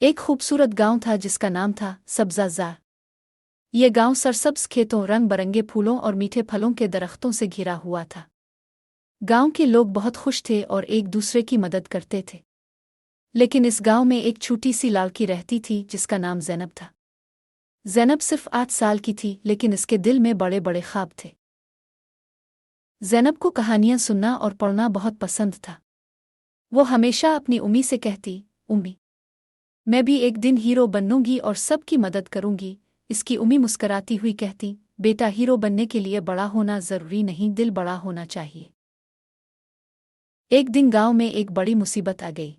एक खूबसूरत गांव था जिसका नाम था सब्ज़ाज़ार। ये गांव सरसब्ज खेतों, रंग बरंगे फूलों और मीठे फलों के दरख्तों से घिरा हुआ था। गांव के लोग बहुत खुश थे और एक दूसरे की मदद करते थे। लेकिन इस गांव में एक छोटी सी लड़की रहती थी जिसका नाम ज़ैनब था। ज़ैनब सिर्फ 8 साल की थी, लेकिन इसके दिल में बड़े बड़े ख्वाब थे। ज़ैनब को कहानियां सुनना और पढ़ना बहुत पसंद था। वो हमेशा अपनी उम्मी से कहती, उम्मी, मैं भी एक दिन हीरो बनूंगी और सबकी मदद करूंगी। इसकी उम्मी मुस्कराती हुई कहती, बेटा, हीरो बनने के लिए बड़ा होना जरूरी नहीं, दिल बड़ा होना चाहिए। एक दिन गांव में एक बड़ी मुसीबत आ गई।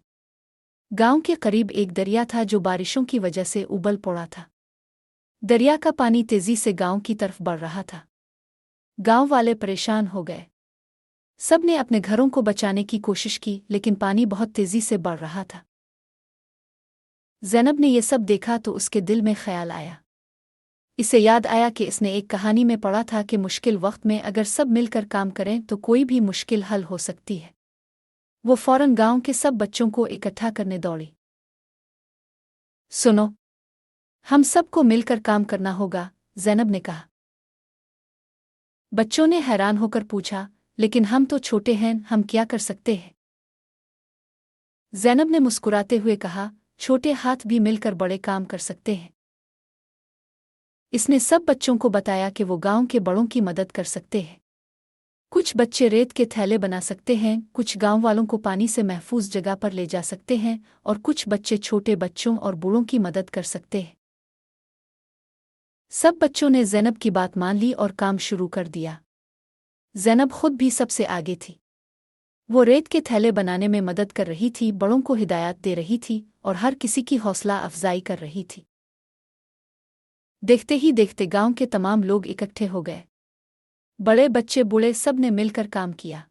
गांव के करीब एक दरिया था जो बारिशों की वजह से उबल पड़ा था। दरिया का पानी तेजी से गांव की तरफ बढ़ रहा था। गांव वाले परेशान हो गए। सब ने अपने घरों को बचाने की कोशिश की, लेकिन पानी बहुत तेजी से बढ़ रहा था। ज़ैनब ने यह सब देखा तो उसके दिल में ख्याल आया। इसे याद आया कि इसने एक कहानी में पढ़ा था कि मुश्किल वक्त में अगर सब मिलकर काम करें तो कोई भी मुश्किल हल हो सकती है। वो फौरन गांव के सब बच्चों को इकट्ठा करने दौड़ी। सुनो, हम सबको मिलकर काम करना होगा, ज़ैनब ने कहा। बच्चों ने हैरान होकर पूछा, लेकिन हम तो छोटे हैं, हम क्या कर सकते हैं? ज़ैनब ने मुस्कुराते हुए कहा, छोटे हाथ भी मिलकर बड़े काम कर सकते हैं। इसने सब बच्चों को बताया कि वो गांव के बड़ों की मदद कर सकते हैं। कुछ बच्चे रेत के थैले बना सकते हैं, कुछ गांव वालों को पानी से महफूज जगह पर ले जा सकते हैं, और कुछ बच्चे छोटे बच्चों और बूढ़ों की मदद कर सकते हैं। सब बच्चों ने ज़ैनब की बात मान ली और काम शुरू कर दिया। ज़ैनब खुद भी सबसे आगे थी। वो रेत के थैले बनाने में मदद कर रही थी, बड़ों को हिदायत दे रही थी और हर किसी की हौसला अफजाई कर रही थी। देखते ही देखते गांव के तमाम लोग इकट्ठे हो गए। बड़े बच्चे बूढ़े सब ने मिलकर काम किया।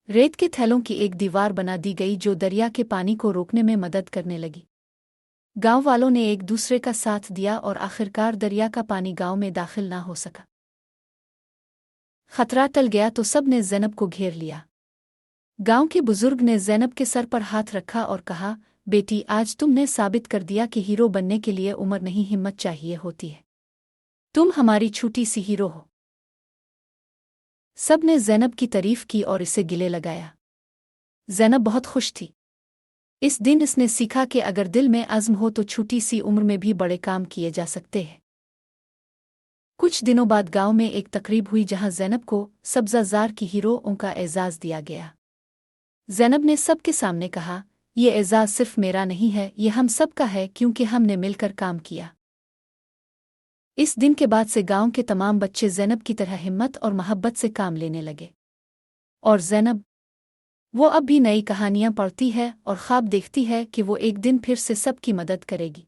रेत के थैलों की एक दीवार बना दी गई जो दरिया के पानी को रोकने में मदद करने लगी। गांव वालों ने एक दूसरे का साथ दिया और आखिरकार दरिया का पानी गांव में दाखिल ना हो सका। खतरा टल गया तो सब ने ज़ैनब को घेर लिया। गांव के बुजुर्ग ने ज़ैनब के सर पर हाथ रखा और कहा, बेटी, आज तुमने साबित कर दिया कि हीरो बनने के लिए उम्र नहीं, हिम्मत चाहिए होती है। तुम हमारी छोटी सी हीरो हो। सब ने ज़ैनब की तारीफ की और इसे गिले लगाया। ज़ैनब बहुत खुश थी। इस दिन इसने सीखा कि अगर दिल में अज़्म हो तो छोटी सी उम्र में भी बड़े काम किए जा सकते हैं। कुछ दिनों बाद गांव में एक तकरीब हुई जहां ज़ैनब को सब्ज़ाज़ार की हीरों का एजाज़ दिया गया। ज़ैनब ने सबके सामने कहा, ये एजाज़ सिर्फ मेरा नहीं है, ये हम सब का है, क्योंकि हमने मिलकर काम किया। इस दिन के बाद से गांव के तमाम बच्चे ज़ैनब की तरह हिम्मत और मोहब्बत से काम लेने लगे। और ज़ैनब, वो अब भी नई कहानियां पढ़ती है और ख्वाब देखती है कि वो एक दिन फिर से सबकी मदद करेगी।